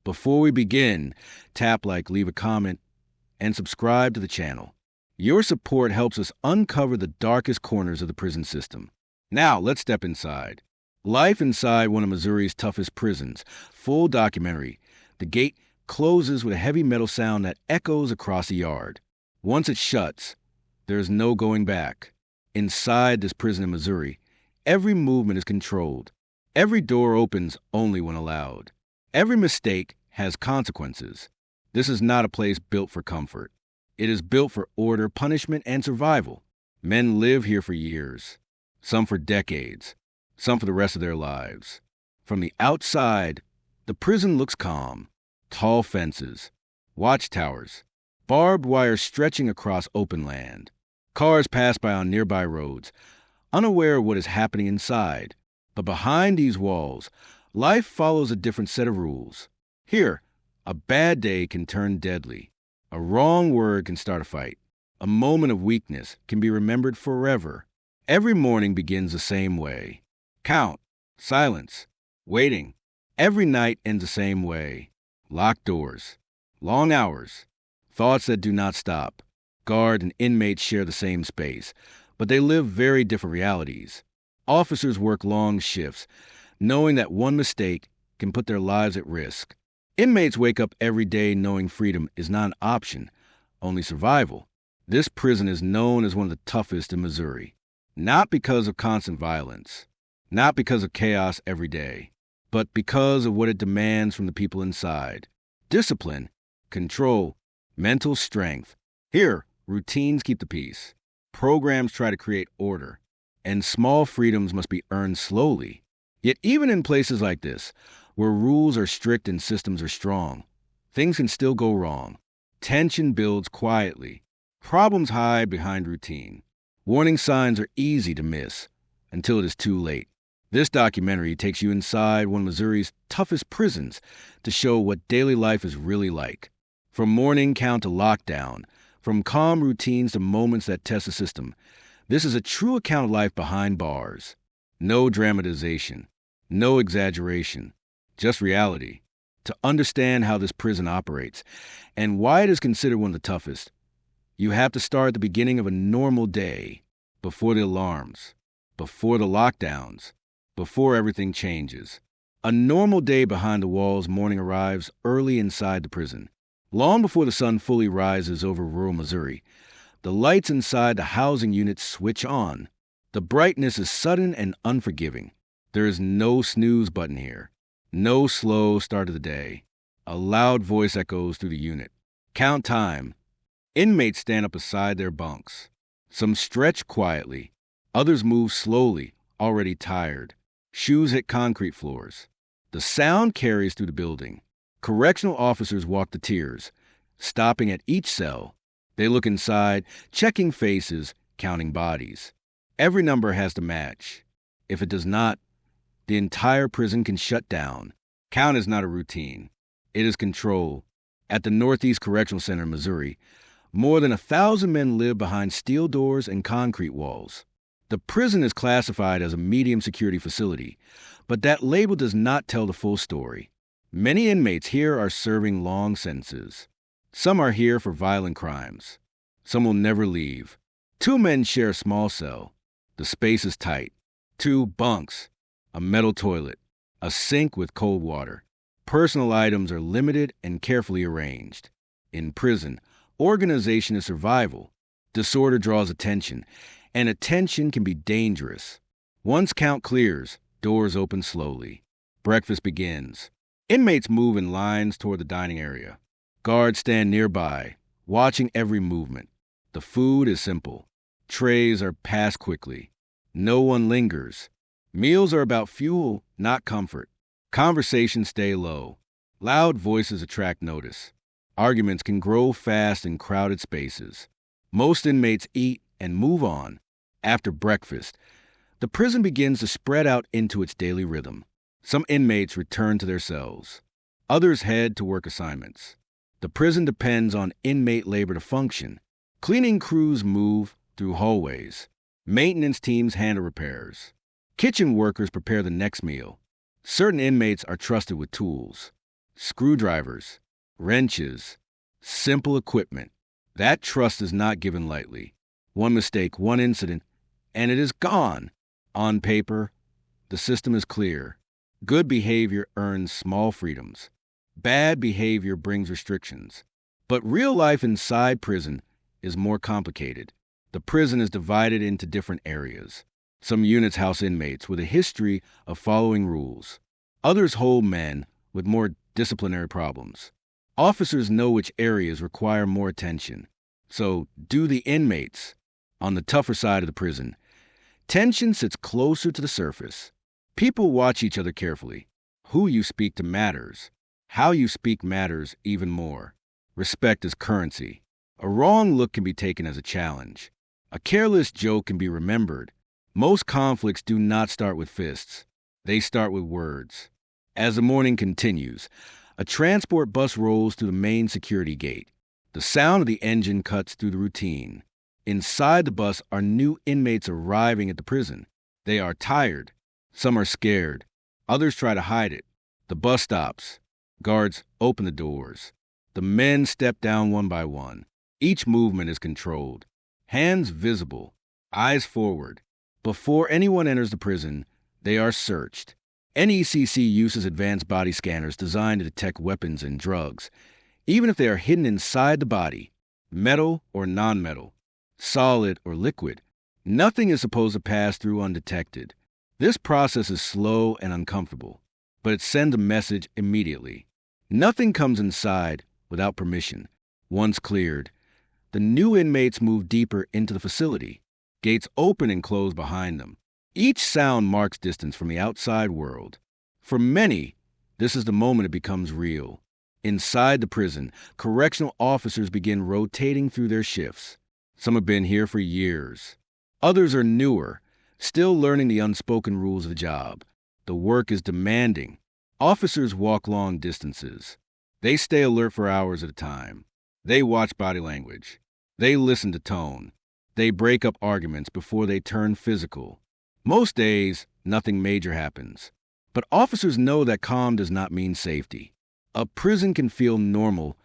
Before we begin, tap like, leave a comment, and subscribe to the channel. Your support helps us uncover the darkest corners of the prison system. Now, let's step inside. Life inside one of Missouri's toughest prisons. Full documentary. The gate closes with a heavy metal sound that echoes across the yard. Once it shuts, there's no going back. Inside this prison in Missouri, every movement is controlled. Every door opens only when allowed. Every mistake has consequences. This is not a place built for comfort. It is built for order, punishment, and survival. Men live here for years, some for decades, some for the rest of their lives. From the outside, the prison looks calm. Tall fences, watchtowers, barbed wire stretching across open land. Cars pass by on nearby roads, unaware of what is happening inside. But behind these walls, life follows a different set of rules. Here, a bad day can turn deadly. A wrong word can start a fight. A moment of weakness can be remembered forever. Every morning begins the same way. Count, silence, waiting. Every night ends the same way. Locked doors, long hours, thoughts that do not stop. Guard and inmates share the same space, but they live very different realities. Officers work long shifts, knowing that one mistake can put their lives at risk. Inmates wake up every day knowing freedom is not an option, only survival. This prison is known as one of the toughest in Missouri, not because of constant violence, not because of chaos every day, but because of what it demands from the people inside. Discipline, control, mental strength. Here, routines keep the peace. Programs try to create order, and small freedoms must be earned slowly. Yet even in places like this, where rules are strict and systems are strong, things can still go wrong. Tension builds quietly. Problems hide behind routine. Warning signs are easy to miss until it is too late. This documentary takes you inside one of Missouri's toughest prisons to show what daily life is really like. From morning count to lockdown, from calm routines to moments that test the system, this is a true account of life behind bars. No dramatization, no exaggeration, just reality. To understand how this prison operates and why it is considered one of the toughest, you have to start at the beginning of a normal day, before the alarms, before the lockdowns, before everything changes. A normal day behind the walls morning arrives early inside the prison. Long before the sun fully rises over rural Missouri, the lights inside the housing units switch on. The brightness is sudden and unforgiving. There is no snooze button here. No slow start of the day. A loud voice echoes through the unit. Count time. Inmates stand up beside their bunks. Some stretch quietly. Others move slowly, already tired. Shoes hit concrete floors. The sound carries through the building. Correctional officers walk the tiers, stopping at each cell. They look inside, checking faces, counting bodies. Every number has to match. If it does not, the entire prison can shut down. Count is not a routine. It is control. At the Northeast Correctional Center in Missouri, more than 1,000 men live behind steel doors and concrete walls. The prison is classified as a medium security facility, but that label does not tell the full story. Many inmates here are serving long sentences. Some are here for violent crimes. Some will never leave. 2 men share a small cell. The space is tight. 2 bunks, a metal toilet, a sink with cold water. Personal items are limited and carefully arranged. In prison, organization is survival. Disorder draws attention, and attention can be dangerous. Once count clears, doors open slowly. Breakfast begins. Inmates move in lines toward the dining area. Guards stand nearby, watching every movement. The food is simple. Trays are passed quickly. No one lingers. Meals are about fuel, not comfort. Conversations stay low. Loud voices attract notice. Arguments can grow fast in crowded spaces. Most inmates eat and move on. After breakfast, the prison begins to spread out into its daily rhythm. Some inmates return to their cells. Others head to work assignments. The prison depends on inmate labor to function. Cleaning crews move through hallways. Maintenance teams handle repairs. Kitchen workers prepare the next meal. Certain inmates are trusted with tools. screwdrivers, wrenches, simple equipment. That trust is not given lightly. One mistake, one incident, and it is gone. On paper, the system is clear. Good behavior earns small freedoms. Bad behavior brings restrictions. But real life inside prison is more complicated. The prison is divided into different areas. Some units house inmates with a history of following rules. Others hold men with more disciplinary problems. Officers know which areas require more attention. So do the inmates. On the tougher side of the prison, tension sits closer to the surface. People watch each other carefully. Who you speak to matters. How you speak matters even more. Respect is currency. A wrong look can be taken as a challenge. A careless joke can be remembered. Most conflicts do not start with fists. They start with words. As the morning continues, a transport bus rolls through the main security gate. The sound of the engine cuts through the routine. Inside the bus are new inmates arriving at the prison. They are tired. Some are scared. Others try to hide it. The bus stops. Guards open the doors. The men step down one by one. Each movement is controlled. Hands visible. Eyes forward. Before anyone enters the prison, they are searched. NECC uses advanced body scanners designed to detect weapons and drugs, even if they are hidden inside the body, metal or non-metal, solid or liquid. Nothing is supposed to pass through undetected. This process is slow and uncomfortable, but it sends a message immediately. Nothing comes inside without permission. Once cleared, the new inmates move deeper into the facility. Gates open and close behind them. Each sound marks distance from the outside world. For many, this is the moment it becomes real. Inside the prison, correctional officers begin rotating through their shifts. Some have been here for years. Others are newer, still learning the unspoken rules of the job. The work is demanding. Officers walk long distances. They stay alert for hours at a time. They watch body language. They listen to tone. They break up arguments before they turn physical. Most days, nothing major happens. But officers know that calm does not mean safety. A prison can feel normal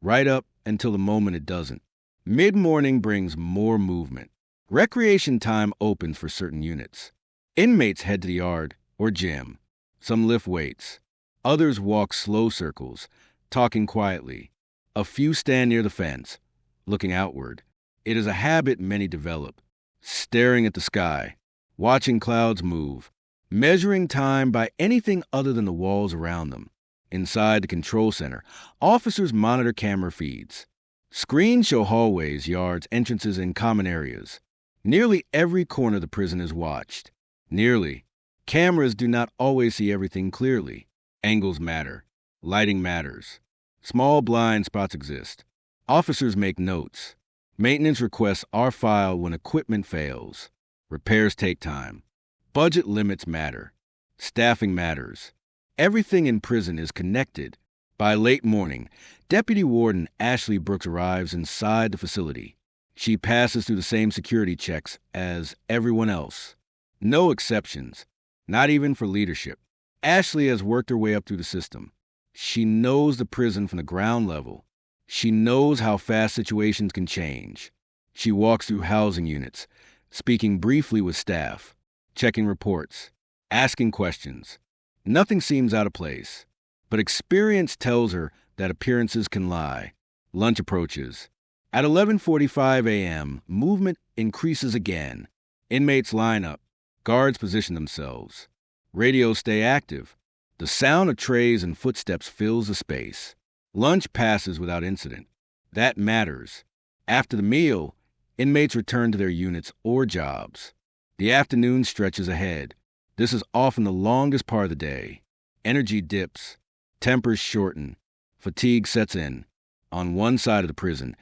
right up until the moment it doesn't. Mid-morning brings more movement. Recreation time opens for certain units. Inmates head to the yard or gym. Some lift weights. Others walk slow circles, talking quietly. A few stand near the fence, looking outward. It is a habit many develop, staring at the sky, watching clouds move, measuring time by anything other than the walls around them. Inside the control center, officers monitor camera feeds. Screens show hallways, yards, entrances, and common areas. Nearly every corner of the prison is watched. Nearly. Cameras do not always see everything clearly. Angles matter. Lighting matters. Small blind spots exist. Officers make notes. Maintenance requests are filed when equipment fails. Repairs take time. Budget limits matter. Staffing matters. Everything in prison is connected. By late morning, Deputy Warden Ashley Brooks arrives inside the facility. She passes through the same security checks as everyone else. No exceptions, not even for leadership. Ashley has worked her way up through the system. She knows the prison from the ground level. She knows how fast situations can change. She walks through housing units, speaking briefly with staff, checking reports, asking questions. Nothing seems out of place, but experience tells her that appearances can lie. Lunch approaches. At 11:45 a.m., movement increases again. Inmates line up. Guards position themselves. Radios stay active. The sound of trays and footsteps fills the space. Lunch passes without incident. That matters. After the meal, inmates return to their units or jobs. The afternoon stretches ahead. This is often the longest part of the day. Energy dips. Tempers shorten. Fatigue sets in. On one side of the prison,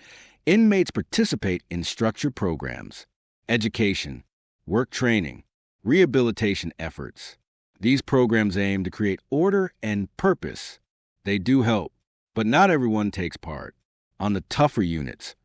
inmates participate in structured programs, education, work training, rehabilitation efforts. These programs aim to create order and purpose. They do help, but not everyone takes part. On the tougher units,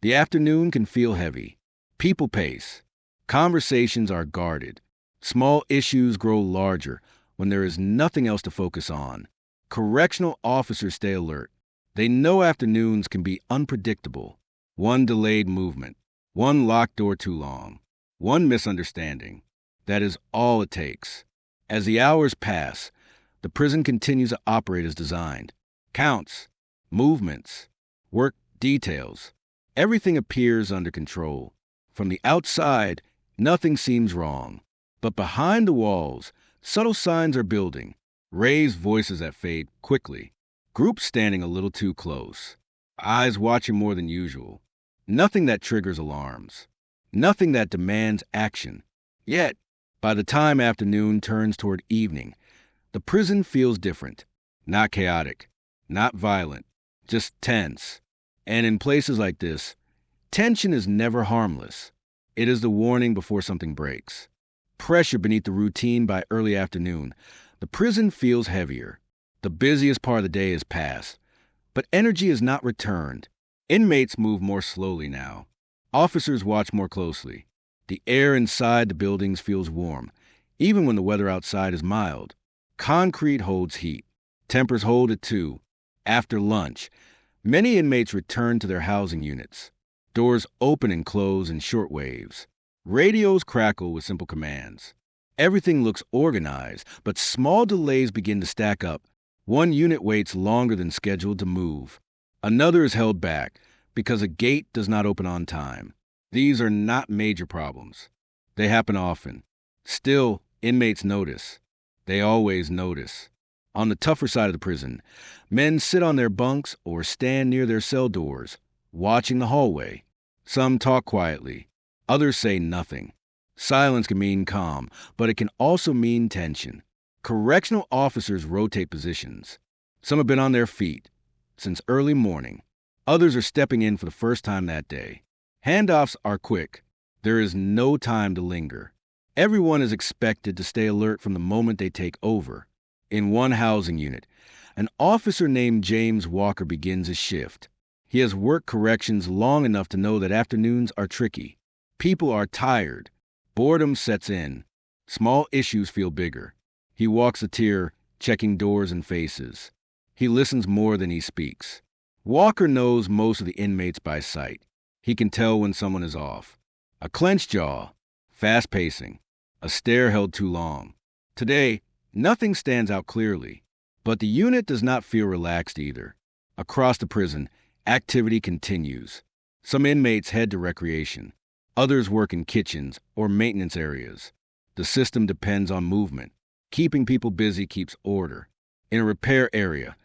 the afternoon can feel heavy. People pace. Conversations are guarded. Small issues grow larger when there is nothing else to focus on. Correctional officers stay alert. They know afternoons can be unpredictable. One delayed movement, one locked door too long, one misunderstanding. That is all it takes. As the hours pass, the prison continues to operate as designed. Counts, movements, work details. Everything appears under control. From the outside, nothing seems wrong. But behind the walls, subtle signs are building. Raised voices that fade quickly. Groups standing a little too close. Eyes watching more than usual. Nothing that triggers alarms. Nothing that demands action. Yet, by the time afternoon turns toward evening, the prison feels different. Not chaotic. Not violent. Just tense. And in places like this, tension is never harmless. It is the warning before something breaks. Pressure beneath the routine by early afternoon, the prison feels heavier. The busiest part of the day is past, but energy is not returned. Inmates move more slowly now. Officers watch more closely. The air inside the buildings feels warm, even when the weather outside is mild. Concrete holds heat. Tempers hold it too. After lunch, many inmates return to their housing units. Doors open and close in short waves. Radios crackle with simple commands. Everything looks organized, but small delays begin to stack up. One unit waits longer than scheduled to move. Another is held back because a gate does not open on time. These are not major problems. They happen often. Still, inmates notice. They always notice. On the tougher side of the prison, men sit on their bunks or stand near their cell doors, watching the hallway. Some talk quietly. Others say nothing. Silence can mean calm, but it can also mean tension. Correctional officers rotate positions. Some have been on their feet since early morning. Others are stepping in for the first time that day. Handoffs are quick. There is no time to linger. Everyone is expected to stay alert from the moment they take over. In one housing unit, an officer named James Walker begins his shift. He has worked corrections long enough to know that afternoons are tricky. People are tired. Boredom sets in. Small issues feel bigger. He walks a tier, checking doors and faces. He listens more than he speaks. Walker knows most of the inmates by sight. He can tell when someone is off. A clenched jaw, fast pacing, a stare held too long. Today, nothing stands out clearly, but the unit does not feel relaxed either. Across the prison, activity continues. Some inmates head to recreation. Others work in kitchens or maintenance areas. The system depends on movement. Keeping people busy keeps order. In a repair area,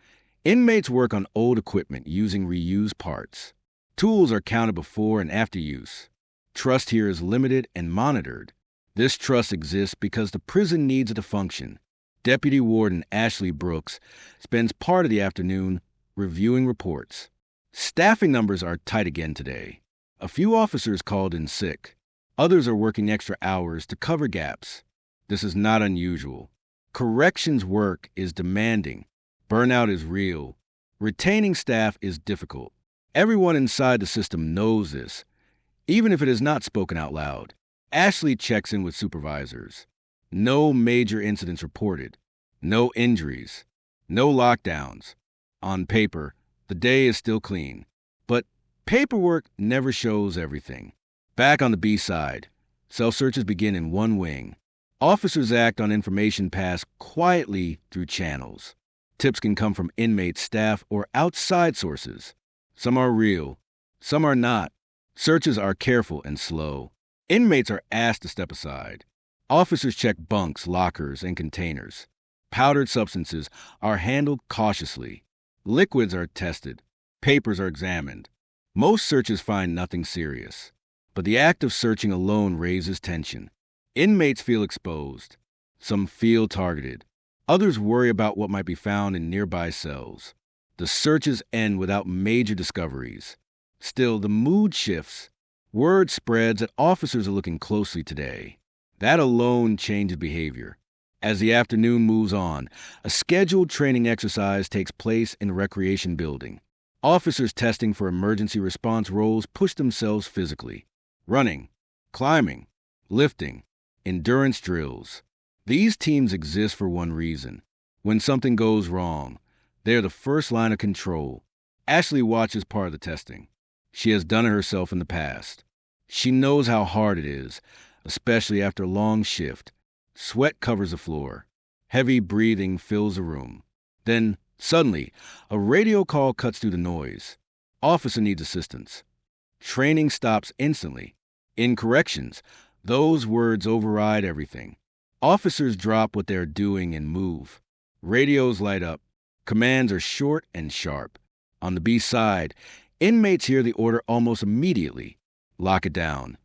inmates work on old equipment using reused parts. Tools are counted before and after use. Trust here is limited and monitored. This trust exists because the prison needs it to function. Deputy Warden Ashley Brooks spends part of the afternoon reviewing reports. Staffing numbers are tight again today. A few officers called in sick. Others are working extra hours to cover gaps. This is not unusual. Corrections work is demanding. Burnout is real. Retaining staff is difficult. Everyone inside the system knows this, even if it is not spoken out loud. Ashley checks in with supervisors. No major incidents reported. No injuries. No lockdowns. On paper, the day is still clean. But paperwork never shows everything. Back on the B side, cell searches begin in one wing. Officers act on information passed quietly through channels. Tips can come from inmates, staff, or outside sources. Some are real. Some are not. Searches are careful and slow. Inmates are asked to step aside. Officers check bunks, lockers, and containers. Powdered substances are handled cautiously. Liquids are tested. Papers are examined. Most searches find nothing serious. But the act of searching alone raises tension. Inmates feel exposed. Some feel targeted. Others worry about what might be found in nearby cells. The searches end without major discoveries. Still, the mood shifts. Word spreads that officers are looking closely today. That alone changes behavior. As the afternoon moves on, a scheduled training exercise takes place in the recreation building. Officers testing for emergency response roles push themselves physically. Running, climbing, lifting, endurance drills. These teams exist for one reason. When something goes wrong, They are the first line of control. Ashley watches part of the testing. She has done it herself in the past. She knows how hard it is, especially after a long shift. Sweat covers the floor. Heavy breathing fills the room. Then, suddenly, a radio call cuts through the noise. Officer needs assistance. Training stops instantly. In corrections, those words override everything. Officers drop what they're doing and move. Radios light up. Commands are short and sharp. On the B side, inmates hear the order almost immediately. Lock it down.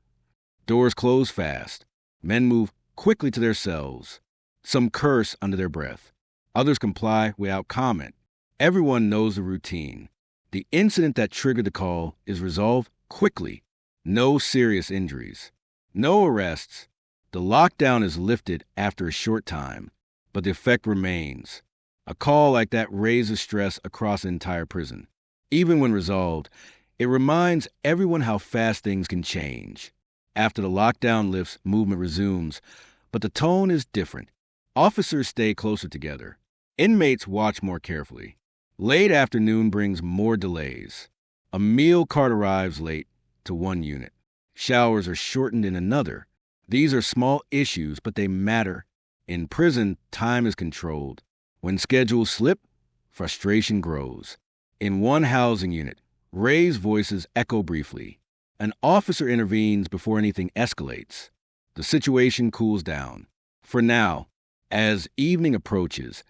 Doors close fast. Men move quickly to their cells. Some curse under their breath. Others comply without comment. Everyone knows the routine. The incident that triggered the call is resolved quickly. No serious injuries. No arrests. The lockdown is lifted after a short time, but the effect remains. A call like that raises stress across the entire prison. Even when resolved, it reminds everyone how fast things can change. After the lockdown lifts, movement resumes, but the tone is different. Officers stay closer together. Inmates watch more carefully. Late afternoon brings more delays. A meal cart arrives late to one unit. Showers are shortened in another. These are small issues, but they matter. In prison, time is controlled. When schedules slip, frustration grows. In one housing unit, raised voices echo briefly. An officer intervenes before anything escalates. The situation cools down. For now, as evening approaches,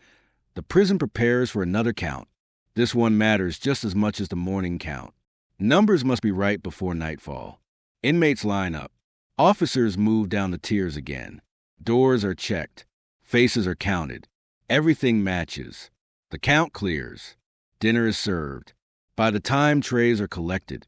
the prison prepares for another count. This one matters just as much as the morning count. Numbers must be right before nightfall. Inmates line up. Officers move down the tiers again. Doors are checked. Faces are counted. Everything matches. The count clears. Dinner is served. By the time trays are collected,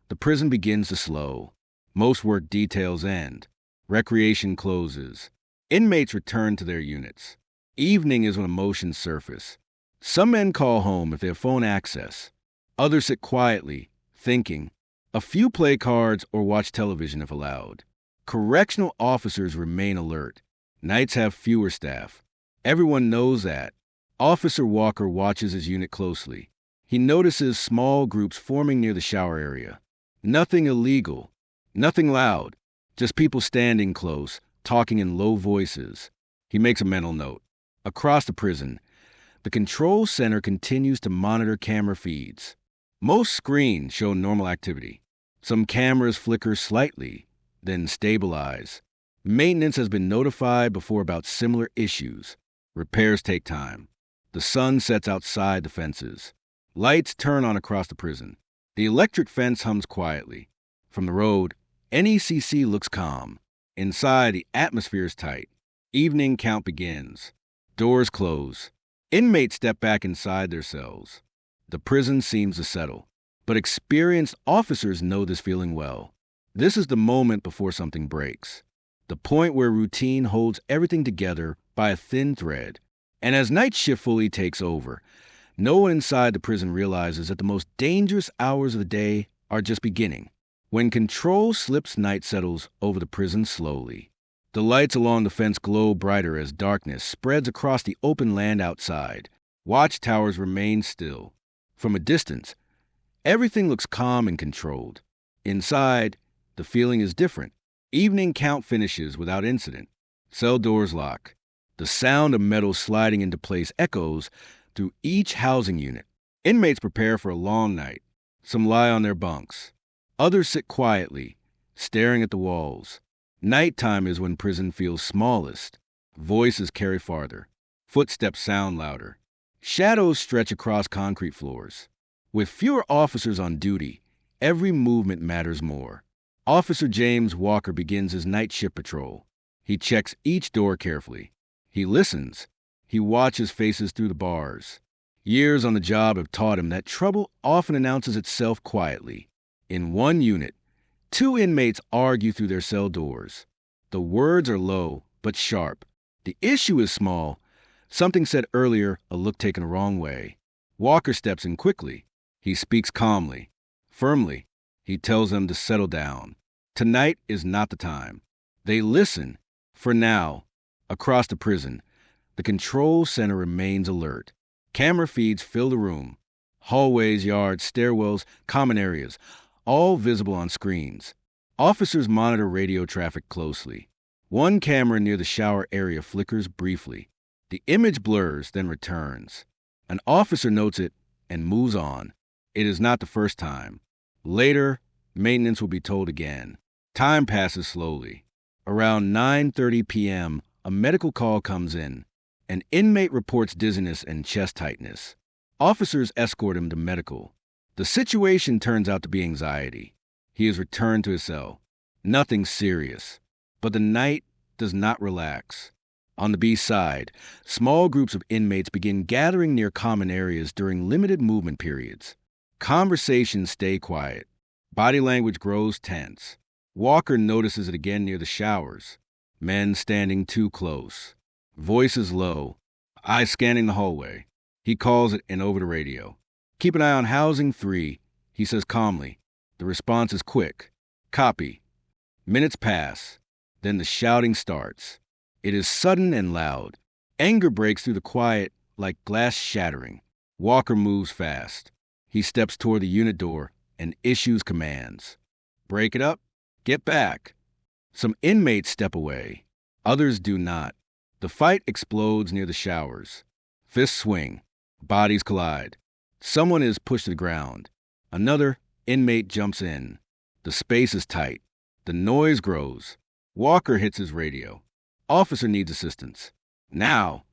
the prison begins to slow. Most work details end. Recreation closes. Inmates return to their units. Evening is when emotions surface. Some men call home if they have phone access. Others sit quietly, thinking. A few play cards or watch television if allowed. Correctional officers remain alert. Nights have fewer staff. Everyone knows that. Officer Walker watches his unit closely. He notices small groups forming near the shower area. Nothing illegal. Nothing loud. Just people standing close, talking in low voices. He makes a mental note. Across the prison, the control center continues to monitor camera feeds. Most screens show normal activity. Some cameras flicker slightly, then stabilize. Maintenance has been notified before about similar issues. Repairs take time. The sun sets outside the fences. Lights turn on across the prison. The electric fence hums quietly. From the road, NECC looks calm. Inside, the atmosphere is tight. Evening count begins. Doors close. Inmates step back inside their cells. The prison seems to settle. But experienced officers know this feeling well. This is the moment before something breaks. The point where routine holds everything together by a thin thread. And as night shift fully takes over, no one inside the prison realizes that the most dangerous hours of the day are just beginning. When control slips, night settles over the prison slowly. The lights along the fence glow brighter as darkness spreads across the open land outside. Watchtowers remain still. From a distance, everything looks calm and controlled. Inside, the feeling is different. Evening count finishes without incident. Cell doors lock. The sound of metal sliding into place echoes through each housing unit. Inmates prepare for a long night. Some lie on their bunks. Others sit quietly, staring at the walls. Nighttime is when prison feels smallest. Voices carry farther. Footsteps sound louder. Shadows stretch across concrete floors. With fewer officers on duty, every movement matters more. Officer James Walker begins his night shift patrol. He checks each door carefully. He listens. He watches faces through the bars. Years on the job have taught him that trouble often announces itself quietly. In one unit, 2 inmates argue through their cell doors. The words are low, but sharp. The issue is small. Something said earlier, a look taken the wrong way. Walker steps in quickly. He speaks calmly, firmly. He tells them to settle down. Tonight is not the time. They listen. For now, across the prison, the control center remains alert. Camera feeds fill the room. Hallways, yards, stairwells, common areas, all visible on screens. Officers monitor radio traffic closely. One camera near the shower area flickers briefly. The image blurs, then returns. An officer notes it and moves on. It is not the first time. Later, maintenance will be told again. Time passes slowly. Around 9:30 p.m., a medical call comes in. An inmate reports dizziness and chest tightness. Officers escort him to medical. The situation turns out to be anxiety. He is returned to his cell. Nothing serious. But the night does not relax. On the B side, small groups of inmates begin gathering near common areas during limited movement periods. Conversations stay quiet. Body language grows tense. Walker notices it again near the showers. Men standing too close. Voices low. Eyes scanning the hallway. He calls it in over the radio. "Keep an eye on Housing 3, he says calmly. The response is quick. "Copy." Minutes pass. Then the shouting starts. It is sudden and loud. Anger breaks through the quiet like glass shattering. Walker moves fast. He steps toward the unit door and issues commands. "Break it up. Get back." Some inmates step away. Others do not. The fight explodes near the showers. Fists swing. Bodies collide. Someone is pushed to the ground. Another inmate jumps in. The space is tight. The noise grows. Walker hits his radio. Officer needs assistance. Now!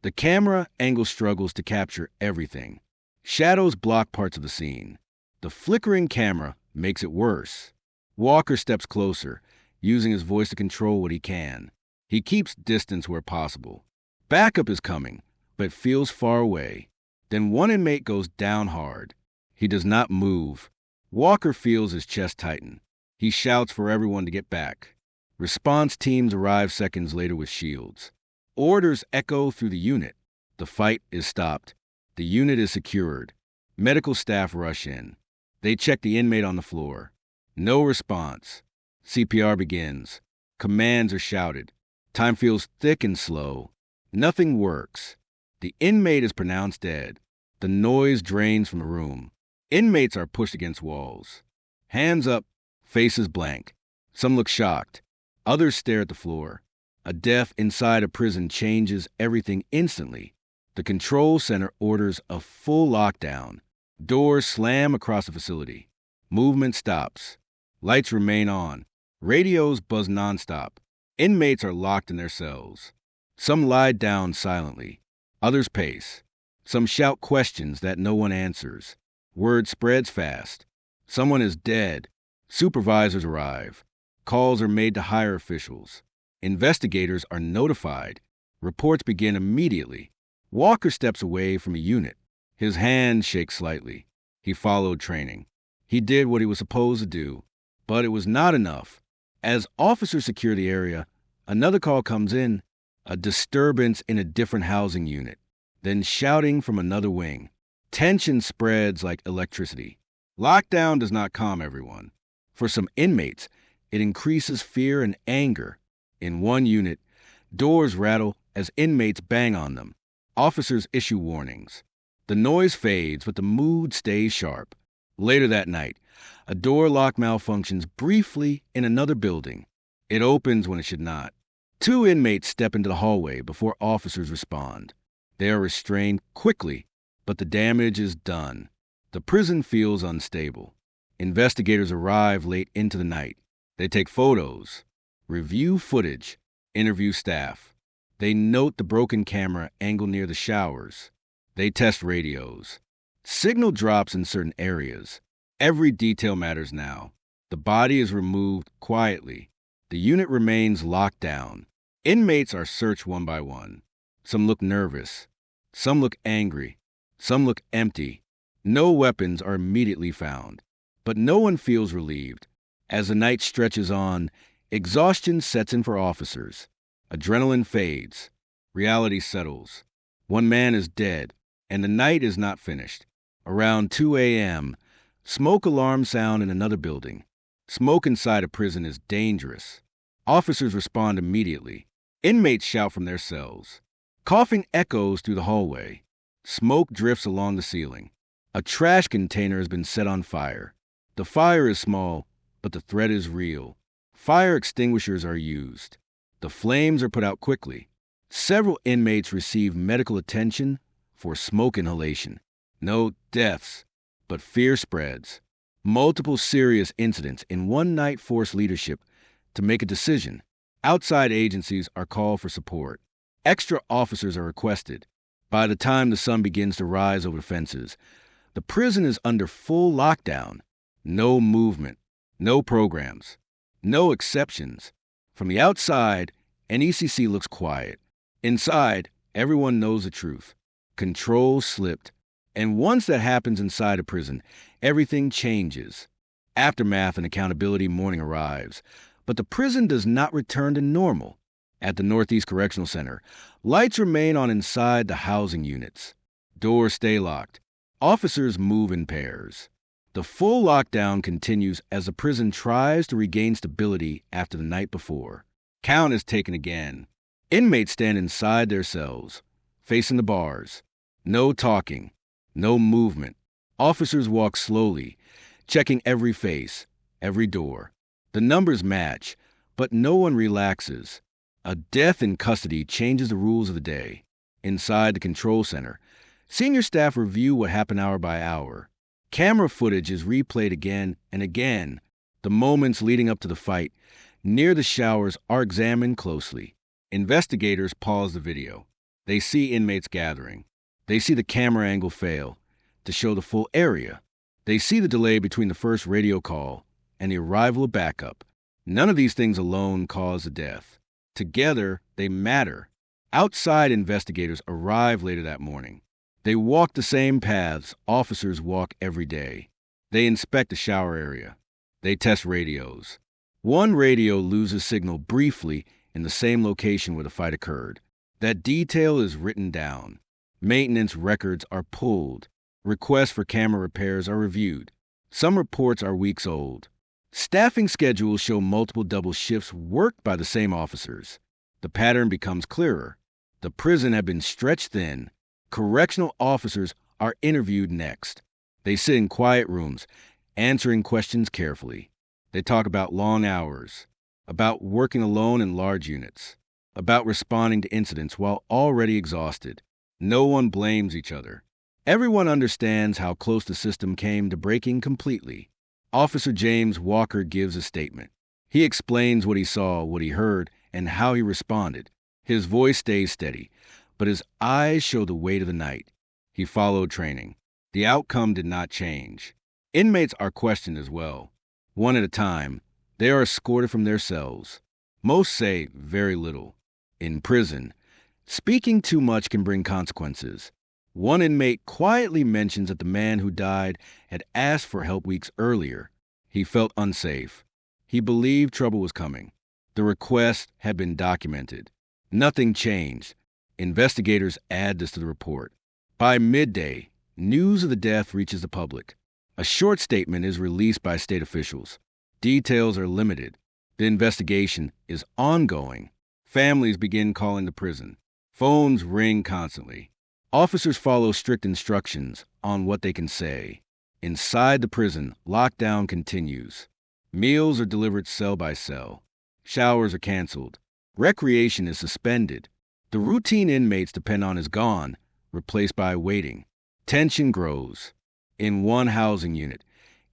The camera angle struggles to capture everything. Shadows block parts of the scene. The flickering camera makes it worse. Walker steps closer, using his voice to control what he can. He keeps distance where possible. Backup is coming, but feels far away. Then one inmate goes down hard. He does not move. Walker feels his chest tighten. He shouts for everyone to get back. Response teams arrive seconds later with shields. Orders echo through the unit. The fight is stopped. The unit is secured. Medical staff rush in. They check the inmate on the floor. No response. CPR begins. Commands are shouted. Time feels thick and slow. Nothing works. The inmate is pronounced dead. The noise drains from the room. Inmates are pushed against walls. Hands up, faces blank. Some look shocked. Others stare at the floor. A death inside a prison changes everything instantly. The control center orders a full lockdown. Doors slam across the facility. Movement stops. Lights remain on. Radios buzz nonstop. Inmates are locked in their cells. Some lie down silently. Others pace. Some shout questions that no one answers. Word spreads fast. Someone is dead. Supervisors arrive. Calls are made to higher officials. Investigators are notified. Reports begin immediately. Walker steps away from a unit. His hand shakes slightly. He followed training. He did what he was supposed to do, but it was not enough. As officers secure the area, another call comes in, a disturbance in a different housing unit, then shouting from another wing. Tension spreads like electricity. Lockdown does not calm everyone. For some inmates, it increases fear and anger. In one unit, doors rattle as inmates bang on them. Officers issue warnings. The noise fades, but the mood stays sharp. Later that night, a door lock malfunctions briefly in another building. It opens when it should not. 2 inmates step into the hallway before officers respond. They are restrained quickly, but the damage is done. The prison feels unstable. Investigators arrive late into the night. They take photos, review footage, interview staff. They note the broken camera angle near the showers. They test radios. Signal drops in certain areas. Every detail matters now. The body is removed quietly. The unit remains locked down. Inmates are searched one by one. Some look nervous. Some look angry. Some look empty. No weapons are immediately found. But no one feels relieved. As the night stretches on, exhaustion sets in for officers. Adrenaline fades. Reality settles. One man is dead, and the night is not finished. Around 2 a.m., smoke alarms sound in another building. Smoke inside a prison is dangerous. Officers respond immediately. Inmates shout from their cells. Coughing echoes through the hallway. Smoke drifts along the ceiling. A trash container has been set on fire. The fire is small, but the threat is real. Fire extinguishers are used. The flames are put out quickly. Several inmates receive medical attention for smoke inhalation. No deaths, but fear spreads. Multiple serious incidents in one night force leadership to make a decision. Outside agencies are called for support. Extra officers are requested. By the time the sun begins to rise over the fences, the prison is under full lockdown. No movement, no programs, no exceptions. From the outside, NECC looks quiet. Inside, everyone knows the truth. Control slipped. And once that happens inside a prison, everything changes. Aftermath and accountability morning arrives. But the prison does not return to normal. At the Northeast Correctional Center, lights remain on inside the housing units. Doors stay locked. Officers move in pairs. The full lockdown continues as the prison tries to regain stability after the night before. Count is taken again. Inmates stand inside their cells, facing the bars. No talking, no movement. Officers walk slowly, checking every face, every door. The numbers match, but no one relaxes. A death in custody changes the rules of the day. Inside the control center, senior staff review what happened hour by hour. Camera footage is replayed again and again. The moments leading up to the fight near the showers are examined closely. Investigators pause the video. They see inmates gathering. They see the camera angle fail to show the full area. They see the delay between the first radio call and the arrival of backup. None of these things alone cause the death. Together, they matter. Outside investigators arrive later that morning. They walk the same paths officers walk every day. They inspect the shower area. They test radios. One radio loses signal briefly in the same location where the fight occurred. That detail is written down. Maintenance records are pulled. Requests for camera repairs are reviewed. Some reports are weeks old. Staffing schedules show multiple double shifts worked by the same officers. The pattern becomes clearer. The prison had been stretched thin. Correctional officers are interviewed next. They sit in quiet rooms, answering questions carefully. They talk about long hours, about working alone in large units, about responding to incidents while already exhausted. No one blames each other. Everyone understands how close the system came to breaking completely. Officer James Walker gives a statement. He explains what he saw, what he heard, and how he responded. His voice stays steady, but his eyes show the weight of the night. He followed training. The outcome did not change. Inmates are questioned as well. One at a time, they are escorted from their cells. Most say very little. In prison, speaking too much can bring consequences. One inmate quietly mentions that the man who died had asked for help weeks earlier. He felt unsafe. He believed trouble was coming. The request had been documented. Nothing changed. Investigators add this to the report. By midday, news of the death reaches the public. A short statement is released by state officials. Details are limited. The investigation is ongoing. Families begin calling the prison. Phones ring constantly. Officers follow strict instructions on what they can say. Inside the prison, lockdown continues. Meals are delivered cell by cell. Showers are canceled. Recreation is suspended. The routine inmates depend on is gone, replaced by waiting. Tension grows. In one housing unit,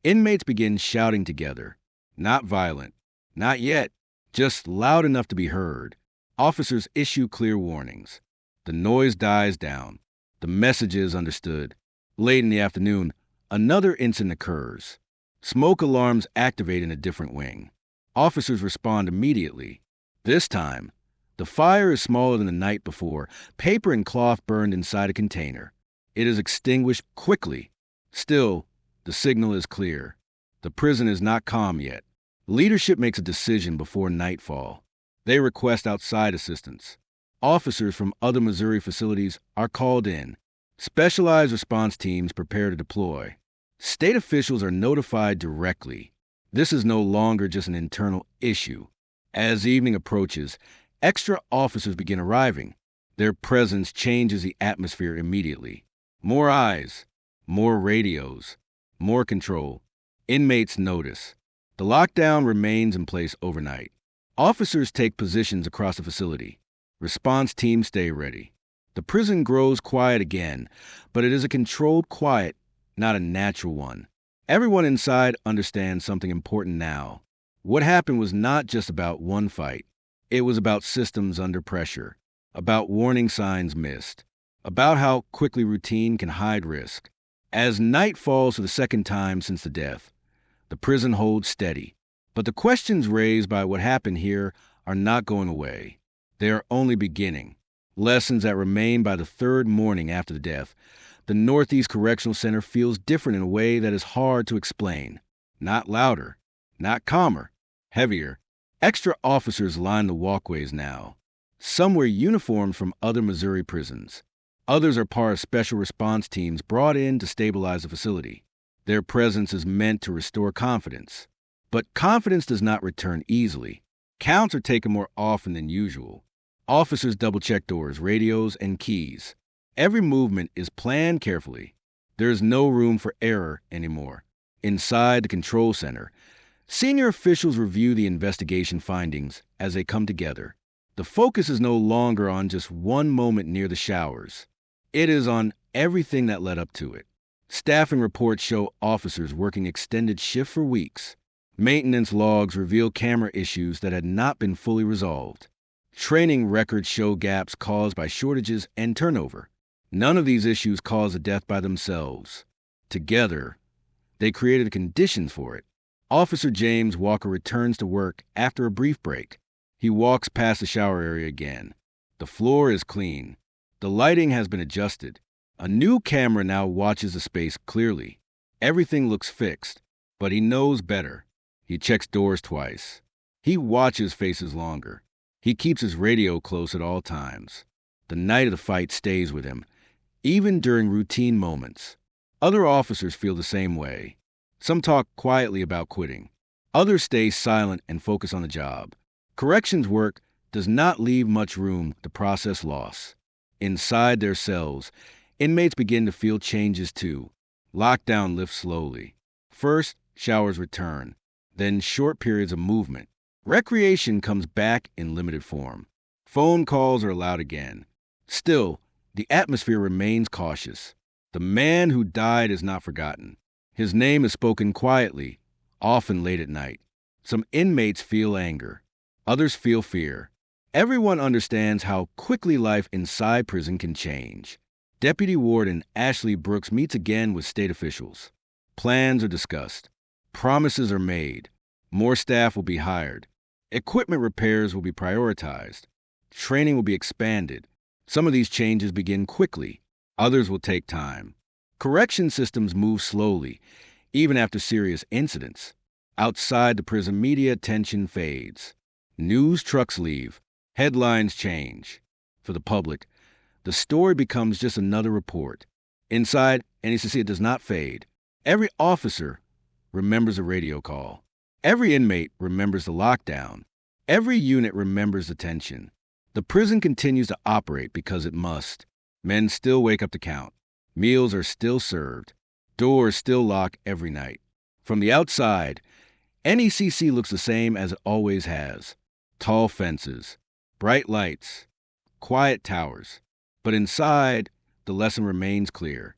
inmates begin shouting together. Not violent. Not yet. Just loud enough to be heard. Officers issue clear warnings. The noise dies down. The message is understood. Late in the afternoon, another incident occurs. Smoke alarms activate in a different wing. Officers respond immediately. This time, the fire is smaller than the night before. Paper and cloth burned inside a container. It is extinguished quickly. Still, the signal is clear. The prison is not calm yet. Leadership makes a decision before nightfall. They request outside assistance. Officers from other Missouri facilities are called in. Specialized response teams prepare to deploy. State officials are notified directly. This is no longer just an internal issue. As evening approaches, extra officers begin arriving. Their presence changes the atmosphere immediately. More eyes, more radios, more control. Inmates notice. The lockdown remains in place overnight. Officers take positions across the facility. Response teams stay ready. The prison grows quiet again, but it is a controlled quiet, not a natural one. Everyone inside understands something important now. What happened was not just about one fight. It was about systems under pressure, about warning signs missed, about how quickly routine can hide risk. As night falls for the second time since the death, the prison holds steady. But the questions raised by what happened here are not going away. They are only beginning. Lessons that remain by the third morning after the death. The Northeast Correctional Center feels different in a way that is hard to explain. Not louder, not calmer, heavier. Extra officers line the walkways now. Some wear uniforms from other Missouri prisons. Others are part of special response teams brought in to stabilize the facility. Their presence is meant to restore confidence. But confidence does not return easily. Counts are taken more often than usual. Officers double-check doors, radios, and keys. Every movement is planned carefully. There is no room for error anymore. Inside the control center, senior officials review the investigation findings as they come together. The focus is no longer on just one moment near the showers. It is on everything that led up to it. Staffing reports show officers working extended shifts for weeks. Maintenance logs reveal camera issues that had not been fully resolved. Training records show gaps caused by shortages and turnover. None of these issues caused a death by themselves. Together, they created conditions for it. Officer James Walker returns to work after a brief break. He walks past the shower area again. The floor is clean. The lighting has been adjusted. A new camera now watches the space clearly. Everything looks fixed, but he knows better. He checks doors twice. He watches faces longer. He keeps his radio close at all times. The night of the fight stays with him, even during routine moments. Other officers feel the same way. Some talk quietly about quitting. Others stay silent and focus on the job. Corrections work does not leave much room to process loss. Inside their cells, inmates begin to feel changes too. Lockdown lifts slowly. First, showers return, then short periods of movement. Recreation comes back in limited form. Phone calls are allowed again. Still, the atmosphere remains cautious. The man who died is not forgotten. His name is spoken quietly, often late at night. Some inmates feel anger. Others feel fear. Everyone understands how quickly life inside prison can change. Deputy Warden Ashley Brooks meets again with state officials. Plans are discussed. Promises are made. More staff will be hired. Equipment repairs will be prioritized. Training will be expanded. Some of these changes begin quickly. Others will take time. Correction systems move slowly, even after serious incidents. Outside the prison, media attention fades. News trucks leave. Headlines change. For the public, the story becomes just another report. Inside, NECC does not fade. Every officer remembers a radio call. Every inmate remembers the lockdown. Every unit remembers the tension. The prison continues to operate because it must. Men still wake up to count. Meals are still served. Doors still lock every night. From the outside, NECC looks the same as it always has. Tall fences, bright lights, quiet towers. But inside, the lesson remains clear.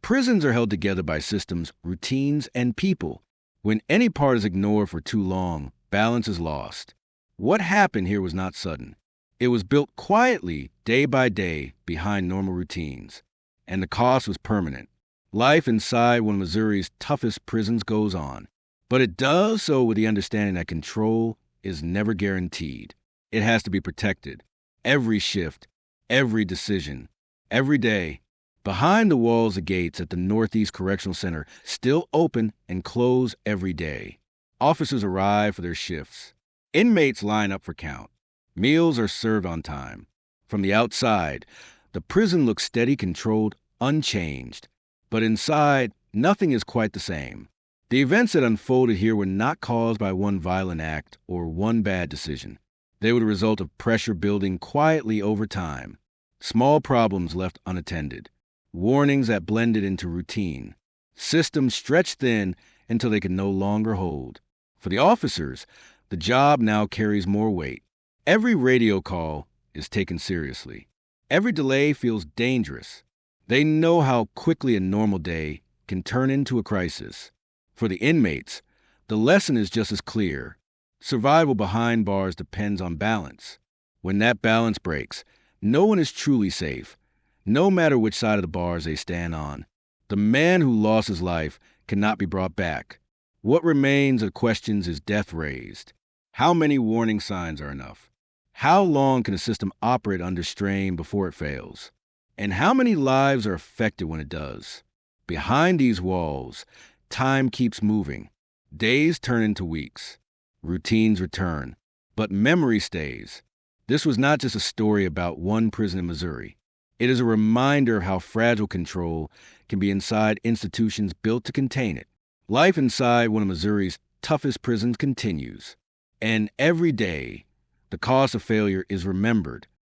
Prisons are held together by systems, routines, and people. When any part is ignored for too long, balance is lost. What happened here was not sudden. It was built quietly, day by day, behind normal routines. And the cost was permanent. Life inside one of Missouri's toughest prisons goes on. But it does so with the understanding that control is never guaranteed. It has to be protected. Every shift, every decision, every day. Behind the walls, the gates at the Northeast Correctional Center still open and close every day. Officers arrive for their shifts. Inmates line up for count. Meals are served on time. From the outside, the prison looks steady, controlled, unchanged. But inside, nothing is quite the same. The events that unfolded here were not caused by one violent act or one bad decision. They were the result of pressure building quietly over time. Small problems left unattended. warnings that blended into routine, systems stretched thin until they could no longer hold. For the officers, the job now carries more weight. Every radio call is taken seriously. Every delay feels dangerous. They know how quickly a normal day can turn into a crisis. For the inmates, the lesson is just as clear. Survival behind bars depends on balance. When that balance breaks, no one is truly safe, no matter which side of the bars they stand on. The man who lost his life cannot be brought back. What remains of questions is death raised. How many warning signs are enough? How long can a system operate under strain before it fails? And how many lives are affected when it does? Behind these walls, time keeps moving. Days turn into weeks. Routines return. But memory stays. This was not just a story about one prison in Missouri. It is a reminder of how fragile control can be inside institutions built to contain it. Life inside one of Missouri's toughest prisons continues. And every day, the cost of failure is remembered